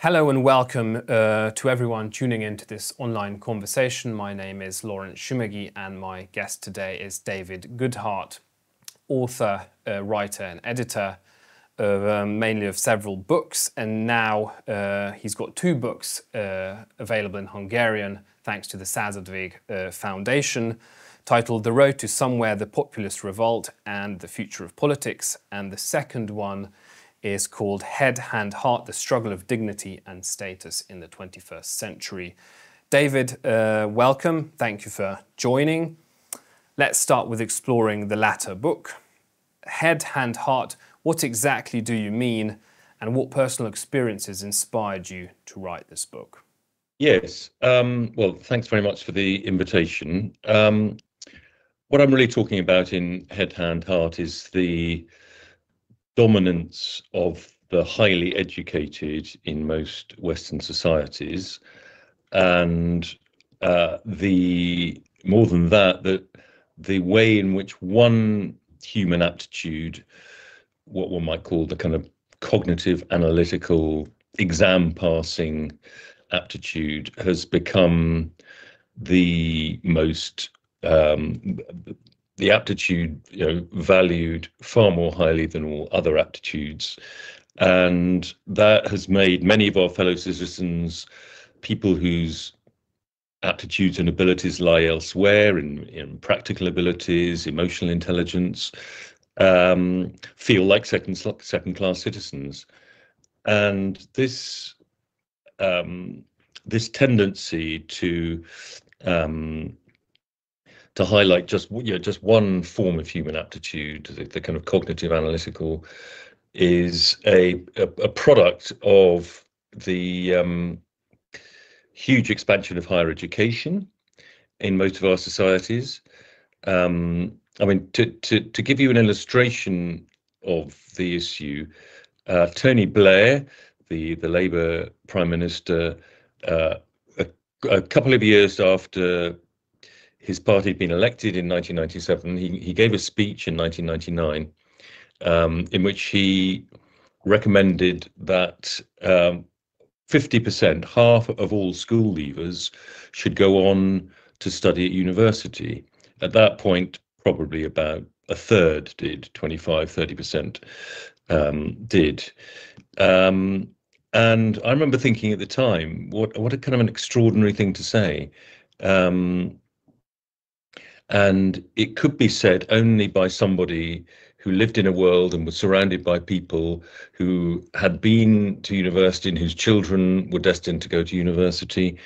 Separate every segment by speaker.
Speaker 1: Hello and welcome to everyone tuning into this online conversation. My name is Lawrence Sümeghi and my guest today is David Goodhart, author, writer and editor mainly of several books, and now he's got two books available in Hungarian thanks to the Századvég Foundation, titled The Road to Somewhere, The Populist Revolt and the Future of Politics, and the second one is called Head, Hand, Heart, The Struggle of Dignity and Status in the 21st Century. David, welcome. Thank you for joining. Let's start with exploring the latter book. Head, Hand, Heart, what exactly do you mean, and what personal experiences inspired you to write this book?
Speaker 2: Yes, well, thanks very much for the invitation. What I'm really talking about in Head, Hand, Heart is the dominance of the highly educated in most Western societies, and more than that, the way in which one human aptitude, what one might call the kind of cognitive, analytical, exam passing aptitude, has become the most the aptitude, valued far more highly than all other aptitudes, and that has made many of our fellow citizens, people whose aptitudes and abilities lie elsewhere in practical abilities, emotional intelligence, feel like second-class citizens. And this tendency to highlight just one form of human aptitude, the kind of cognitive analytical, is a product of the huge expansion of higher education in most of our societies. I mean, to give you an illustration of the issue, Tony Blair, the Labour Prime Minister, a couple of years after his party had been elected in 1997, he gave a speech in 1999 in which he recommended that 50%, half of all school leavers, should go on to study at university. At that point, probably about a third did, 25–30% did. And I remember thinking at the time, what a kind of an extraordinary thing to say. And it could be said only by somebody who lived in a world and was surrounded by people who had been to university and whose children were destined to go to university.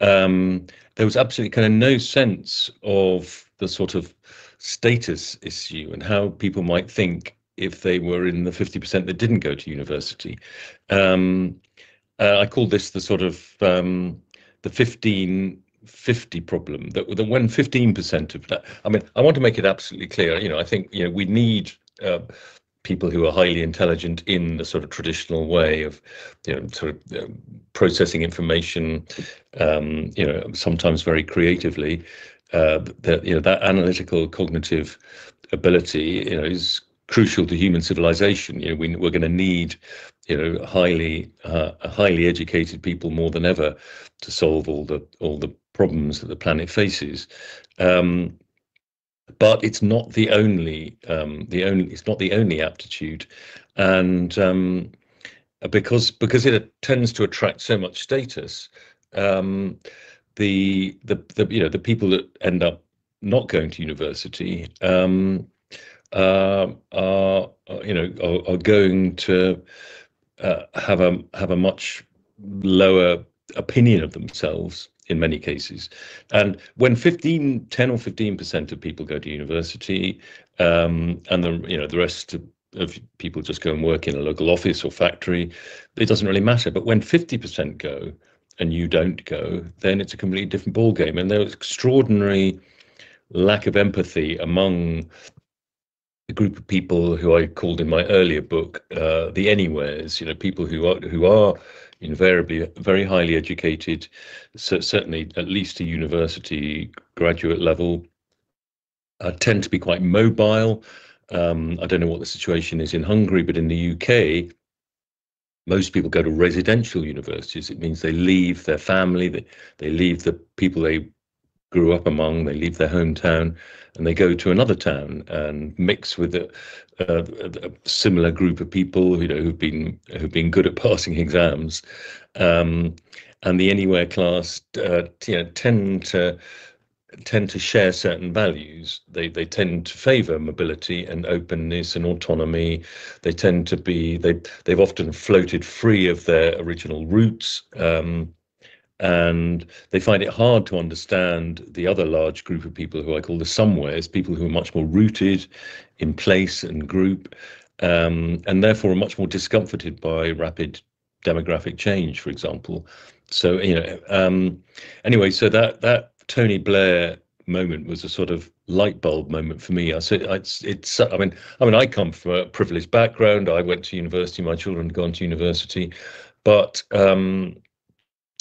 Speaker 2: There was absolutely kind of no sense of the sort of status issue and how people might think if they were in the 50% that didn't go to university. I call this the sort of the 1550 problem, that when 15% of that, I mean, I want to make it absolutely clear, I think, we need people who are highly intelligent in the sort of traditional way of, processing information, sometimes very creatively. That analytical cognitive ability, is crucial to human civilization. We're going to need, highly educated people more than ever to solve all the problems that the planet faces. But it's not the only aptitude, and because it tends to attract so much status, the people that end up not going to university are going to have a much lower opinion of themselves in many cases. And when 10 or 15% of people go to university, and the rest of people just go and work in a local office or factory, it doesn't really matter. But when 50% go and you don't go, then it's a completely different ballgame. And there's extraordinary lack of empathy among the group of people who I called in my earlier book the anywheres, people who are invariably very highly educated, certainly at least a university graduate level, tend to be quite mobile. I don't know what the situation is in Hungary, but in the UK, most people go to residential universities. It means they leave their family, they leave the people they grew up among, they leave their hometown, and they go to another town and mix with a similar group of people, you know, who've been good at passing exams, and the anywhere class, tend to share certain values. They tend to favour mobility and openness and autonomy. They tend to be they've often floated free of their original roots. And they find it hard to understand the other large group of people who I call the somewheres, people who are much more rooted in place and group, and therefore are much more discomforted by rapid demographic change, for example. So, anyway, so that Tony Blair moment was a sort of light bulb moment for me. I come from a privileged background. I went to university. My children had gone to university, but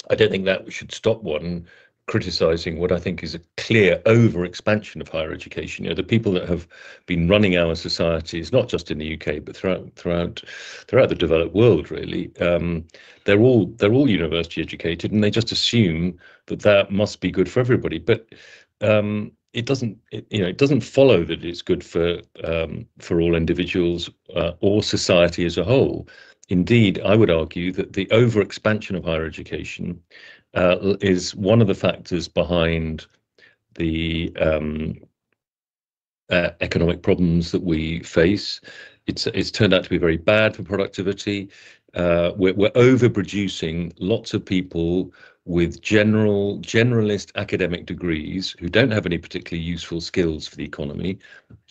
Speaker 2: I don't think that should stop one criticising what I think is a clear over-expansion of higher education. You know, the people that have been running our societies, not just in the UK, but throughout the developed world, really, they're all university educated, and they just assume that must be good for everybody. But it doesn't follow that it's good for all individuals or society as a whole. Indeed, I would argue that the over-expansion of higher education is one of the factors behind the economic problems that we face. It's turned out to be very bad for productivity. We're overproducing lots of people with generalist academic degrees who don't have any particularly useful skills for the economy.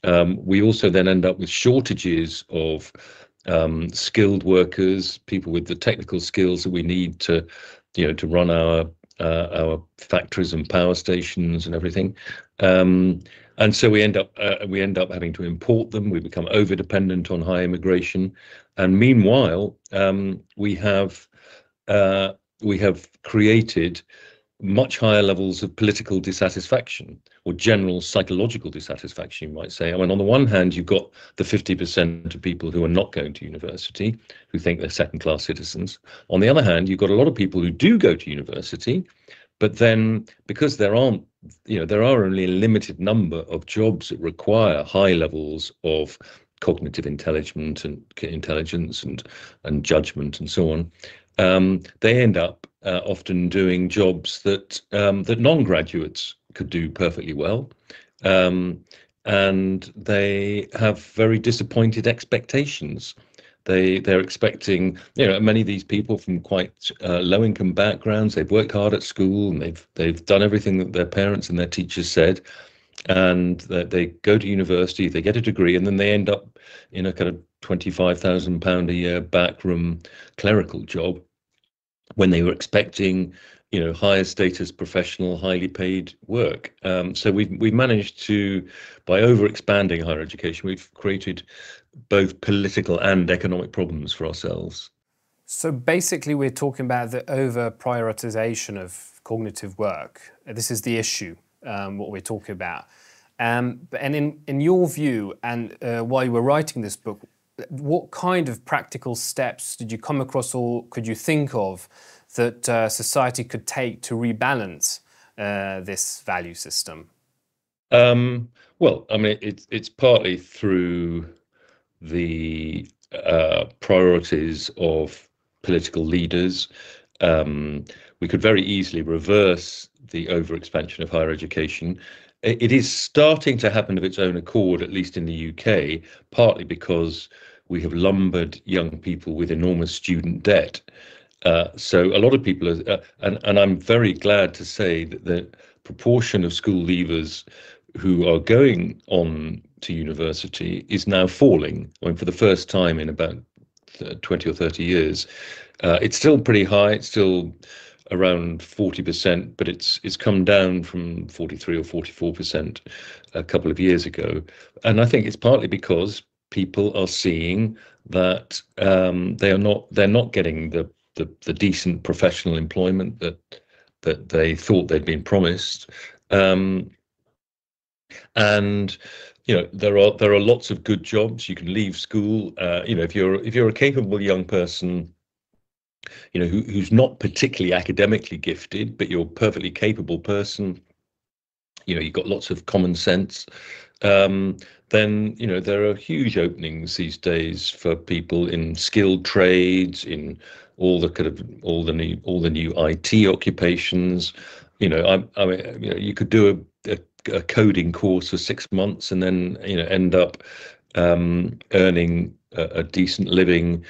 Speaker 2: We also then end up with shortages of skilled workers, people with the technical skills that we need to run our factories and power stations and everything. And so we end up having to import them. We become over dependent on high immigration, and meanwhile, we have created much higher levels of political dissatisfaction, or general psychological dissatisfaction, you might say. I mean, on the one hand, you've got the 50% of people who are not going to university, who think they're second-class citizens. On the other hand, you've got a lot of people who do go to university, but then because there are only a limited number of jobs that require high levels of cognitive intelligence and judgment and so on, they end up often doing jobs that non-graduates could do perfectly well, and they have very disappointed expectations. They're expecting, many of these people from quite low-income backgrounds. They've worked hard at school and they've done everything that their parents and their teachers said, and they go to university, they get a degree, and then they end up in a kind of £25,000 a year backroom clerical job when they were expecting, higher status professional, highly paid work. So we've managed to, by over expanding higher education, we've created both political and economic problems for ourselves.
Speaker 1: So basically, we're talking about the over prioritization of cognitive work. This is the issue, what we're talking about. And in your view, and while you were writing this book, what kind of practical steps did you come across, or could you think of, that society could take to rebalance this value system?
Speaker 2: Well, I mean, it's partly through the priorities of political leaders. We could very easily reverse the overexpansion of higher education. It is starting to happen of its own accord, at least in the UK, partly because we have lumbered young people with enormous student debt. So a lot of people are, and I'm very glad to say that the proportion of school leavers who are going on to university is now falling. I mean, for the first time in about 20 or 30 years. It's still pretty high. It's still around 40%, but it's come down from 43 or 44% a couple of years ago. And I think it's partly because people are seeing that they're not getting the decent professional employment that they thought they'd been promised. And there are lots of good jobs. You can leave school. If you're a capable young person who's not particularly academically gifted, but you're a perfectly capable person, you've got lots of common sense, then there are huge openings these days for people in skilled trades, in all the new IT occupations. I mean, you could do a coding course for 6 months and then end up earning a decent living,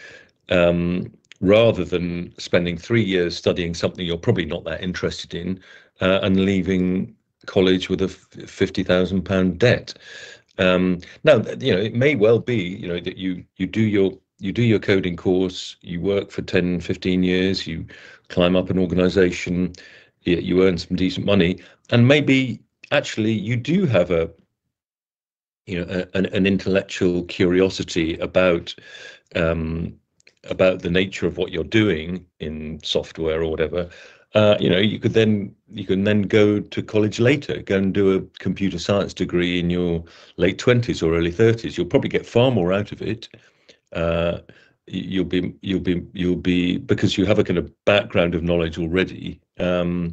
Speaker 2: rather than spending 3 years studying something you're probably not that interested in, and leaving college with a £50,000 debt. Now, it may well be, that you do your coding course, you work for 10, 15 years, you climb up an organization, you earn some decent money, and maybe actually you do have an intellectual curiosity about the nature of what you're doing in software or whatever. You can then go to college later, go and do a computer science degree in your late 20s or early 30s. You'll probably get far more out of it. You'll be because you have a kind of background of knowledge already. So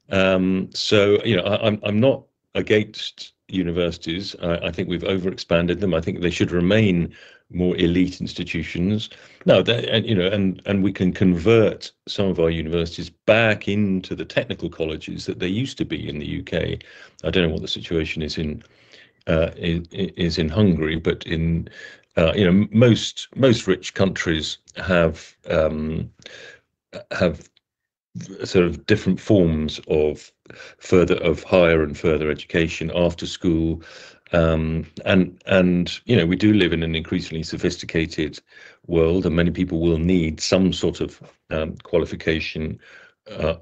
Speaker 2: I'm not against universities. I think we've overexpanded them. I think they should remain more elite institutions. Now, and we can convert some of our universities back into the technical colleges that they used to be in the UK. I don't know what the situation is in Hungary, but in most rich countries have sort of different forms of higher and further education after school, and we do live in an increasingly sophisticated world, and many people will need some sort of qualification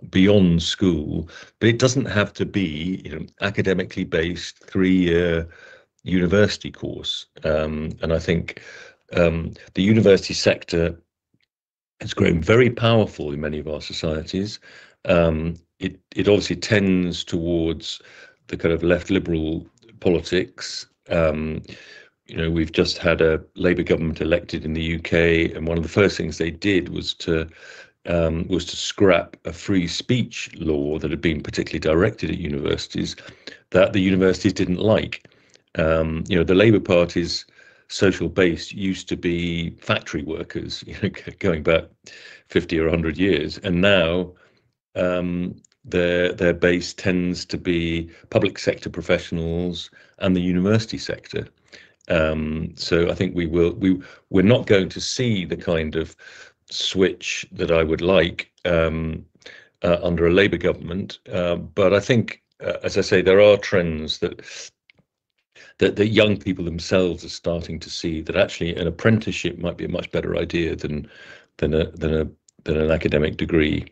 Speaker 2: beyond school, but it doesn't have to be academically based 3-year university course. And I think the university sector has grown very powerful in many of our societies. It obviously tends towards the kind of left liberal politics. We've just had a Labour government elected in the UK, and one of the first things they did was to scrap a free speech law that had been particularly directed at universities that the universities didn't like. The Labour Party's social base used to be factory workers, going back 50 or 100 years, and now their base tends to be public sector professionals and the university sector. So I think we're not going to see the kind of switch that I would like under a Labour government, but I think, as I say, there are trends that young people themselves are starting to see, that actually an apprenticeship might be a much better idea than an academic degree.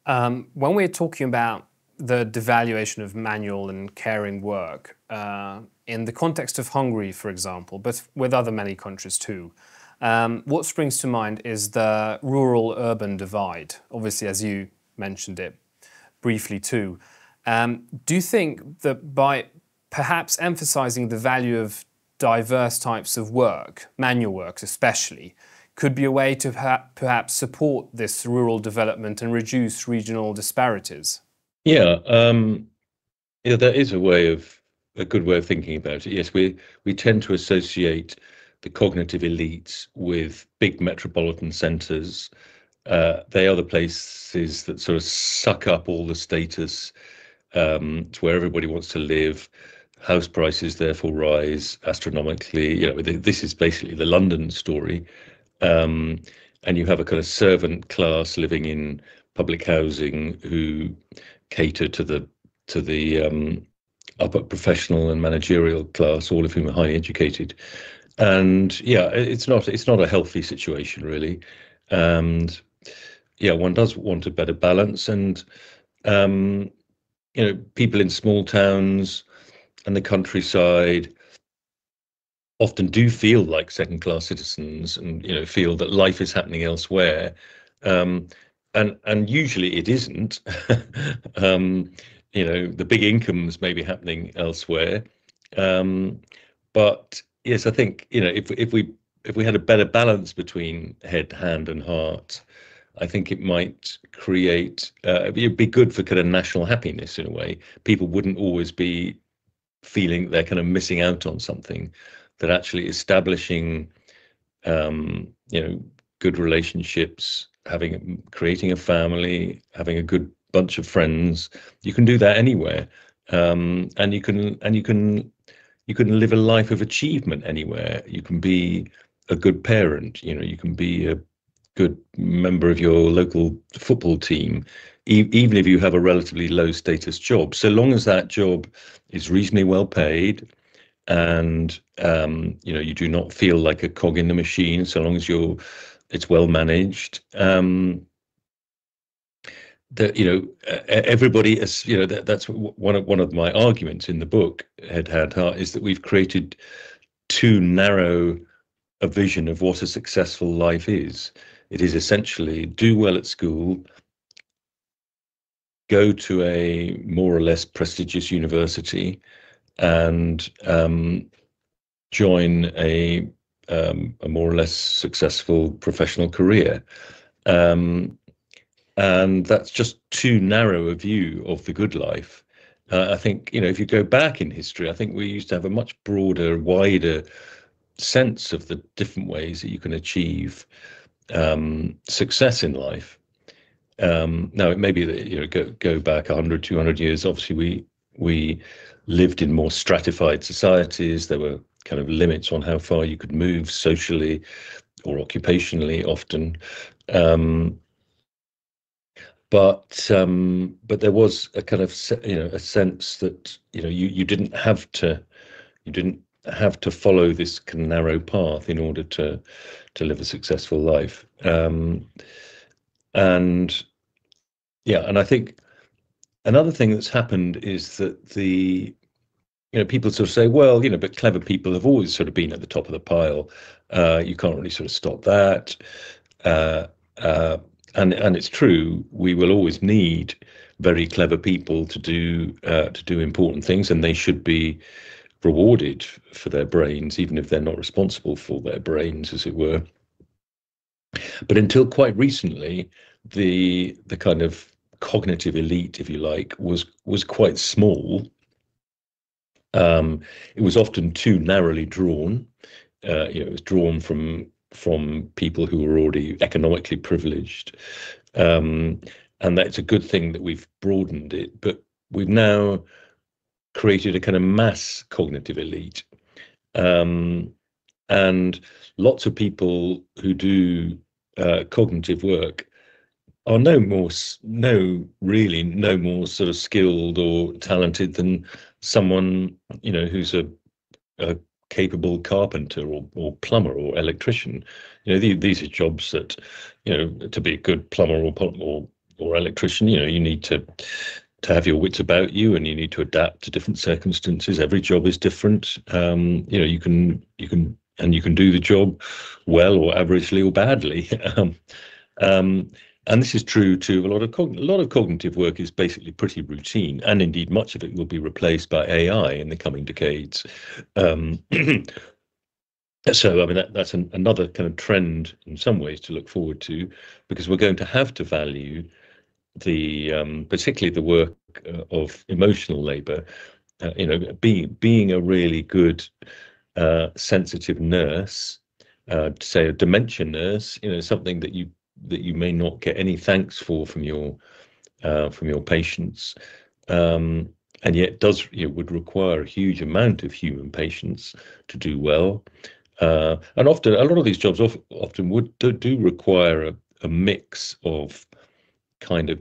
Speaker 1: When we're talking about the devaluation of manual and caring work, in the context of Hungary, for example, but with many countries too, what springs to mind is the rural-urban divide, obviously, as you mentioned it briefly too. Do you think that by perhaps emphasizing the value of diverse types of work, manual works especially, could be a way to perhaps support this rural development and reduce regional disparities?
Speaker 2: Yeah, that is a good way of thinking about it. Yes, we tend to associate the cognitive elites with big metropolitan centres. They are the places that sort of suck up all the status. It's where everybody wants to live. House prices therefore rise astronomically. This is basically the London story. And you have a kind of servant class living in public housing who cater to the upper professional and managerial class, all of whom are highly educated. And yeah, it's not a healthy situation really. And yeah, one does want a better balance. And people in small towns and the countryside often do feel like second-class citizens, and feel that life is happening elsewhere, and usually it isn't. The big incomes may be happening elsewhere, but yes, I think if we had a better balance between head, hand, and heart, I think it might create, it'd be good for kind of national happiness in a way. People wouldn't always be feeling they're kind of missing out on something, that actually establishing, good relationships, creating a family, having a good bunch of friends, you can do that anywhere. And you can live a life of achievement anywhere. You can be a good parent, you can be a good member of your local football team, even if you have a relatively low status job, so long as that job is reasonably well paid, and you do not feel like a cog in the machine, so long as it's well managed. Everybody is, that's one of my arguments in the book, Head, Heart, is that we've created too narrow a vision of what a successful life is. It is essentially do well at school, go to a more or less prestigious university, and join a more or less successful professional career. And that's just too narrow a view of the good life. I think, if you go back in history, I think we used to have a much broader, wider sense of the different ways that you can achieve success in life. Now, it may be that, go back 100, 200 years, obviously we lived in more stratified societies. There were kind of limits on how far you could move socially or occupationally often. But there was a kind of a sense that you didn't have to follow this kind of narrow path in order to live a successful life. And I think another thing that's happened is that people sort of say, well, but clever people have always sort of been at the top of the pile. You can't really sort of stop that. And it's true, we will always need very clever people to do important things, and they should be rewarded for their brains, even if they're not responsible for their brains, as it were. But until quite recently, the kind of cognitive elite, if you like, was quite small. It was often too narrowly drawn. It was drawn from people who were already economically privileged, and that's a good thing that we've broadened it. But we've now created a kind of mass cognitive elite, and lots of people who do cognitive work are no more sort of skilled or talented than someone who's a capable carpenter or plumber or electrician. These are jobs that, to be a good plumber or electrician, you need to have your wits about you, and you need to adapt to different circumstances. Every job is different. You can do the job well or averagely or badly. And this is true too. A lot of cognitive work is basically pretty routine, and indeed much of it will be replaced by AI in the coming decades. So, I mean, that's another kind of trend in some ways to look forward to, because we're going to have to value particularly the work of emotional labour. Being a really good sensitive nurse, say a dementia nurse, something that you may not get any thanks for from your patients, and yet would require a huge amount of human patience to do well. And often, a lot of these jobs often do require a mix of kind of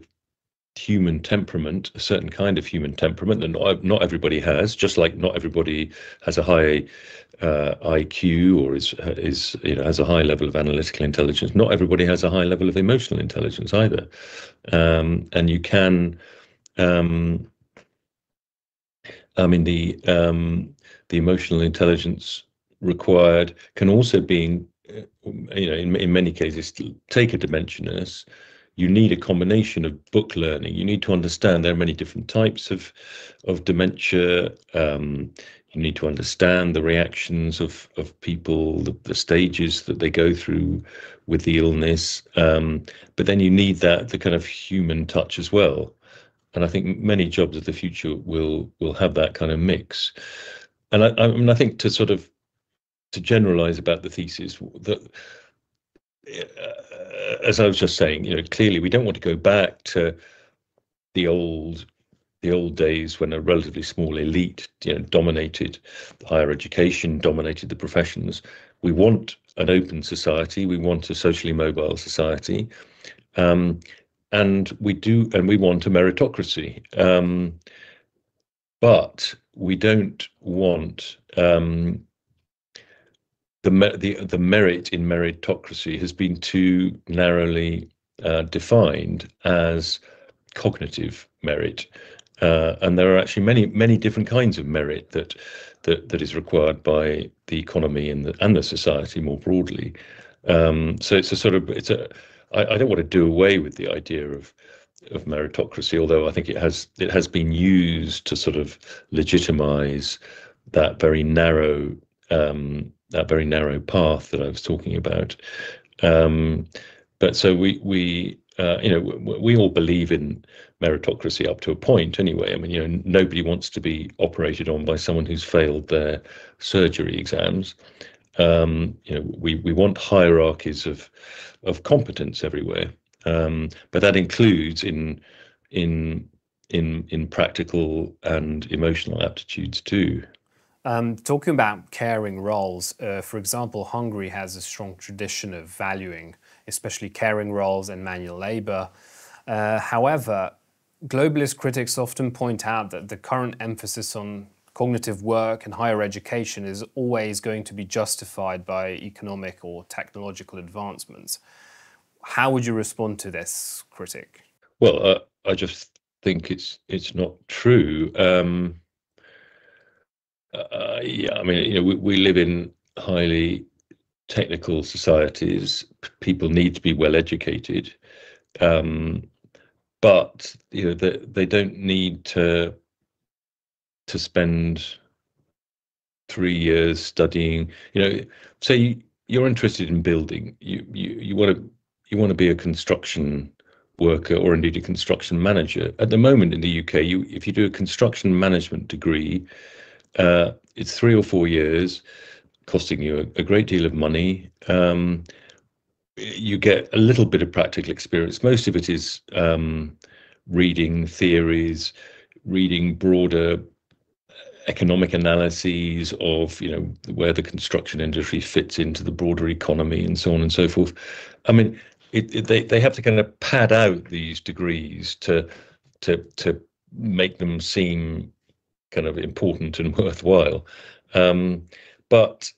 Speaker 2: human temperament, a certain kind of human temperament that not everybody has. Just like not everybody has a high IQ or is has a high level of analytical intelligence. Not everybody has a high level of emotional intelligence either. And you can, the emotional intelligence required can also be, in many cases, take a dementia nurse. you need a combination of book learning. You need to understand there are many different types of dementia. You need to understand the reactions of people, the stages that they go through with the illness. But then you need the kind of human touch as well. And I think many jobs of the future will have that kind of mix. And I think to generalize about the thesis, that as I was just saying, clearly we don't want to go back to the old days when a relatively small elite, dominated higher education, dominated the professions. We want an open society. We want a socially mobile society, and we want a meritocracy. But we don't want the merit in meritocracy has been too narrowly defined as cognitive merit. And there are actually many different kinds of merit that is required by the economy and the society more broadly. So I don't want to do away with the idea of meritocracy, although I think it has been used to sort of legitimize that very narrow path that I was talking about. But so we all believe in meritocracy up to a point anyway. I mean, nobody wants to be operated on by someone who's failed their surgery exams. We want hierarchies of competence everywhere, but that includes in practical and emotional aptitudes too.
Speaker 1: Talking about caring roles, for example, Hungary has a strong tradition of valuing especially caring roles and manual labor. However, globalist critics often point out that the current emphasis on cognitive work and higher education is always going to be justified by economic or technological advancements. How would you respond to this critic?
Speaker 2: Well, I just think it's not true. I mean, we live in highly technical societies. People need to be well educated, but they don't need to spend 3 years studying. Say you're interested in building. You want to be a construction worker or indeed a construction manager. At the moment in the UK, if you do a construction management degree, it's 3 or 4 years, costing you a great deal of money. You get a little bit of practical experience. Most of it is reading theories, reading broader economic analyses of where the construction industry fits into the broader economy and so on and so forth. I mean, they have to kind of pad out these degrees to make them seem kind of important and worthwhile. But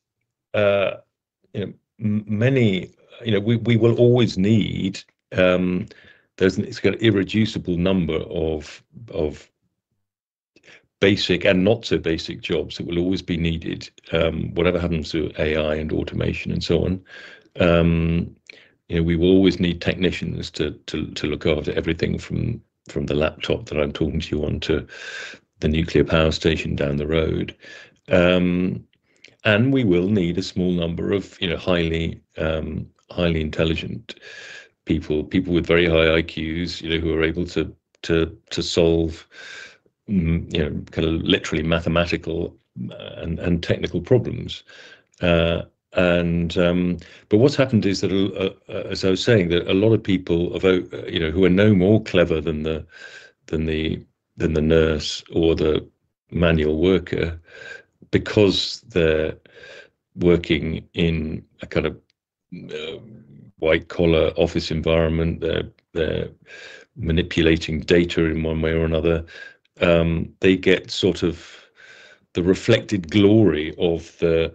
Speaker 2: many, we will always need. It's got an irreducible number of basic and not so basic jobs that will always be needed. Whatever happens to AI and automation and so on, we will always need technicians to look after everything from the laptop that I'm talking to you on to the nuclear power station down the road. And we will need a small number of highly intelligent people with very high IQs, who are able to solve kind of literally mathematical and technical problems. But what's happened is that, as I was saying, that a lot of people who are no more clever than the nurse or the manual worker, because they're working in a kind of white collar office environment, they're manipulating data in one way or another. They get sort of the reflected glory of the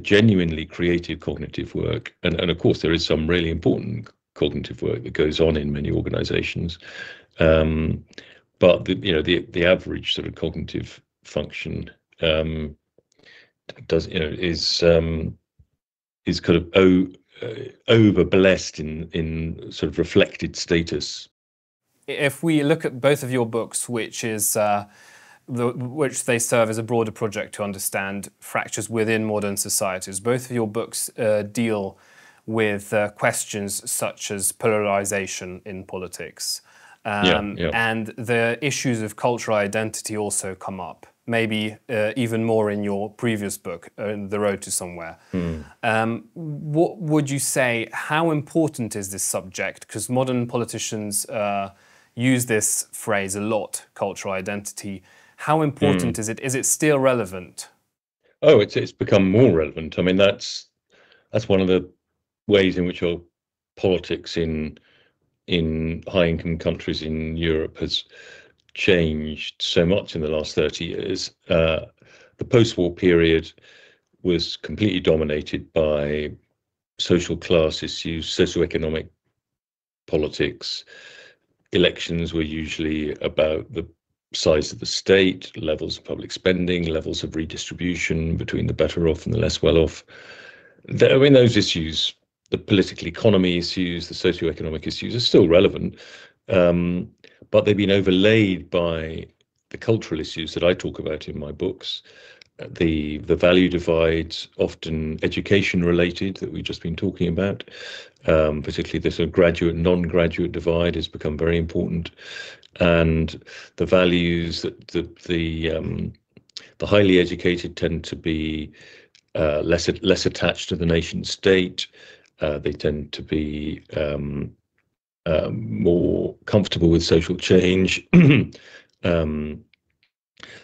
Speaker 2: genuinely creative cognitive work, and of course there is some really important cognitive work that goes on in many organizations, but the average sort of cognitive function is kind of over blessed in sort of reflected status.
Speaker 1: If we look at both of your books, which they serve as a broader project to understand fractures within modern societies, both of your books deal with questions such as polarization in politics. And the issues of cultural identity also come up, maybe even more in your previous book, The Road to Somewhere. What would you say, how important is this subject? Because modern politicians use this phrase a lot, cultural identity. How important is it? Is it still relevant?
Speaker 2: Oh, it's become more relevant. I mean, that's one of the ways in which our politics in high-income countries in Europe has changed so much in the last 30 years. The post-war period was completely dominated by social class issues, socioeconomic politics. Elections were usually about the size of the state, levels of public spending, levels of redistribution between the better off and the less well off. I mean, those issues, the political economy issues, the socioeconomic issues, are still relevant, but they've been overlaid by the cultural issues that I talk about in my books. The value divides, often education related, that we've just been talking about, particularly the sort of graduate non-graduate divide has become very important, and the values that the highly educated tend to be less attached to the nation state. They tend to be more comfortable with social change.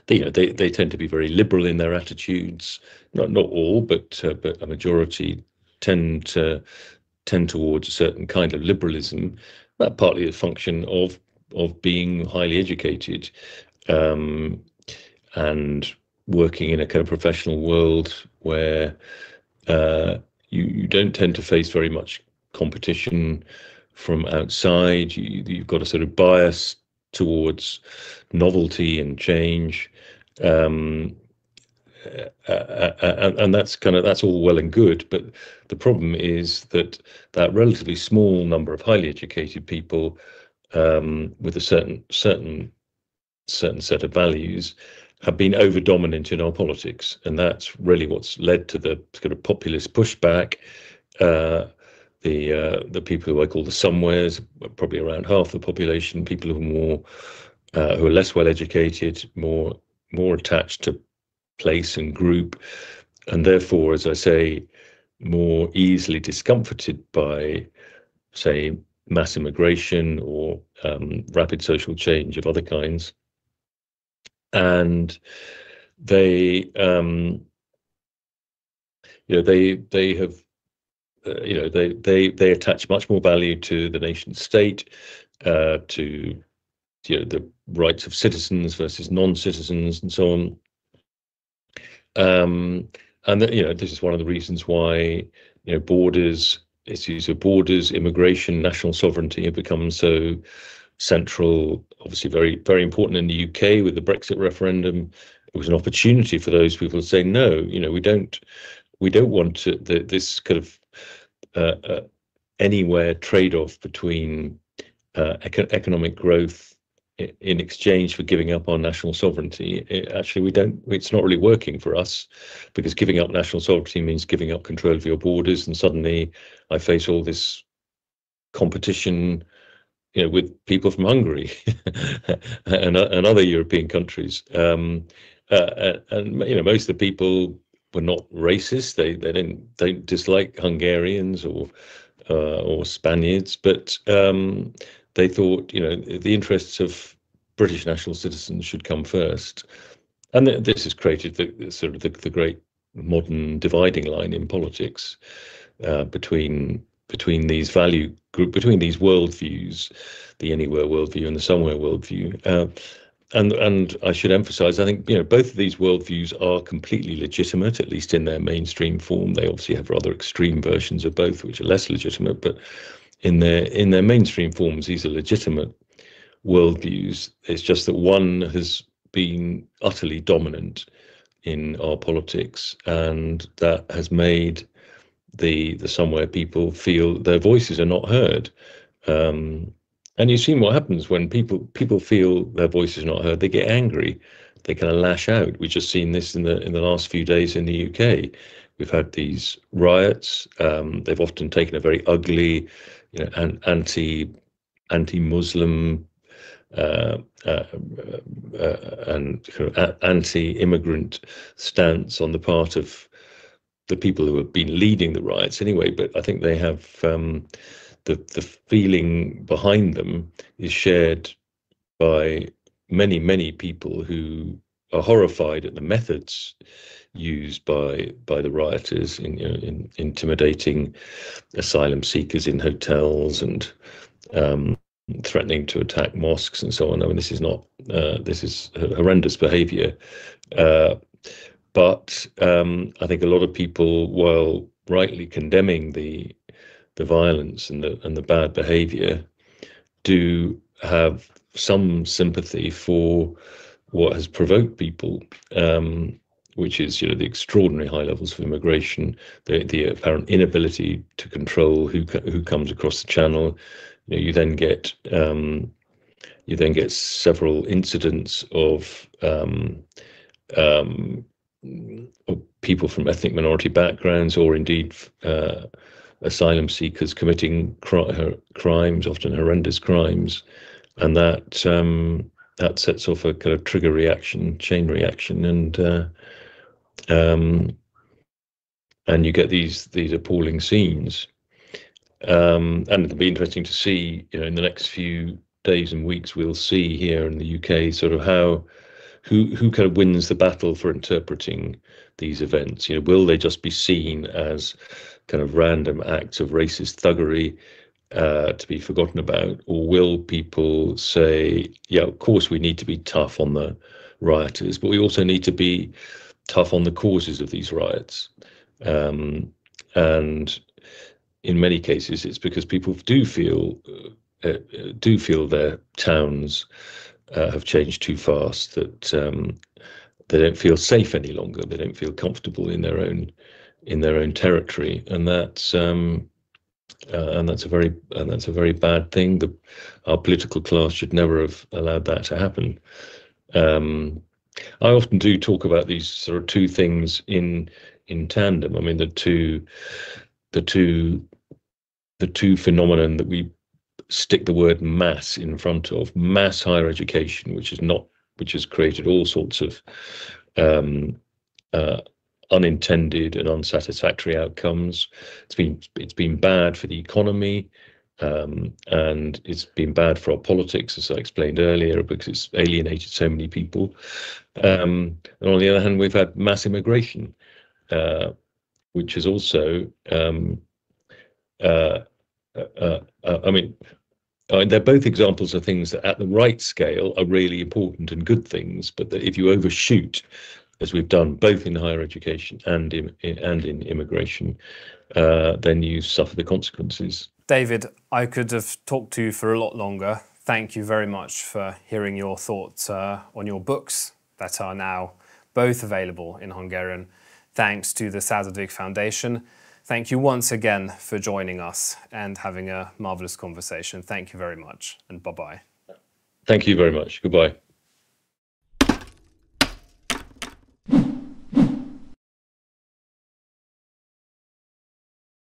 Speaker 2: They tend to be very liberal in their attitudes. Not all, but a majority tend towards a certain kind of liberalism. That partly a function of being highly educated and working in a kind of professional world where you don't tend to face very much competition from outside. You've got a sort of bias towards novelty and change, and that's all well and good. But the problem is that relatively small number of highly educated people with a certain set of values have been over dominant in our politics, and that's really what's led to the kind of populist pushback. The people who I call the somewheres, probably around half the population, people who are less well educated, more attached to place and group, and therefore, as I say, more easily discomforted by, say, mass immigration or rapid social change of other kinds. And they have they attach much more value to the nation state, to the rights of citizens versus non-citizens, and so on. And this is one of the reasons why issues of borders, immigration, national sovereignty have become so central. Obviously, very, very important in the UK with the Brexit referendum. It was an opportunity for those people to say, no, we don't want this kind of anywhere trade-off between economic growth in exchange for giving up our national sovereignty. It's not really working for us, because giving up national sovereignty means giving up control of your borders, and suddenly I face all this competition with people from Hungary and other European countries, and most of the people were not racist. They don't dislike Hungarians or Spaniards, but they thought the interests of British national citizens should come first, and this has created the great modern dividing line in politics between these between these worldviews, the anywhere worldview and the somewhere worldview. And I should emphasize, I think, both of these worldviews are completely legitimate, at least in their mainstream form. They obviously have rather extreme versions of both, which are less legitimate, but in their mainstream forms, these are legitimate worldviews. It's just that one has been utterly dominant in our politics, and that has made the somewhere people feel their voices are not heard. And you've seen what happens when people feel their voices are not heard. They get angry. They kind of lash out. We've just seen this in the last few days in the UK. We've had these riots. They've often taken a very ugly, anti-Muslim and kind of anti-immigrant stance on the part of the people who have been leading the riots anyway. But I think they have the feeling behind them is shared by many people who are horrified at the methods used by the rioters in intimidating asylum seekers in hotels and threatening to attack mosques and so on. I mean, this is horrendous behaviour. But I think a lot of people, while rightly condemning the violence and the bad behaviour, do have some sympathy for what has provoked people, which is the extraordinary high levels of immigration, the apparent inability to control who comes across the channel. You then get several incidents of people from ethnic minority backgrounds, or indeed asylum seekers committing crimes, often horrendous crimes, and that sets off a kind of trigger reaction, chain reaction, and you get these appalling scenes. And it'll be interesting to see, in the next few days and weeks, we'll see here in the UK sort of who kind of wins the battle for interpreting these events. Will they just be seen as kind of random acts of racist thuggery to be forgotten about, or will people say, yeah, of course we need to be tough on the rioters, but we also need to be tough on the causes of these riots? And in many cases, it's because people do feel their towns have changed too fast, that they don't feel safe any longer. They don't feel comfortable in their own territory, and that's a very bad thing. Our political class should never have allowed that to happen. I often do talk about these sort of two things in tandem. I mean, the two phenomenon that we stick the word mass in front of, mass higher education, which has created all sorts of unintended and unsatisfactory outcomes. It's been bad for the economy, and it's been bad for our politics, as I explained earlier, because it's alienated so many people. And on the other hand, we've had mass immigration, which is also they're both examples of things that at the right scale are really important and good things, but that if you overshoot, as we've done both in higher education and in immigration, then you suffer the consequences.
Speaker 1: David, I could have talked to you for a lot longer. Thank you very much for hearing your thoughts on your books that are now both available in Hungarian, thanks to the Századvég Foundation. Thank you once again for joining us and having a marvellous conversation. Thank you very much, and bye-bye.
Speaker 2: Thank you very much. Goodbye.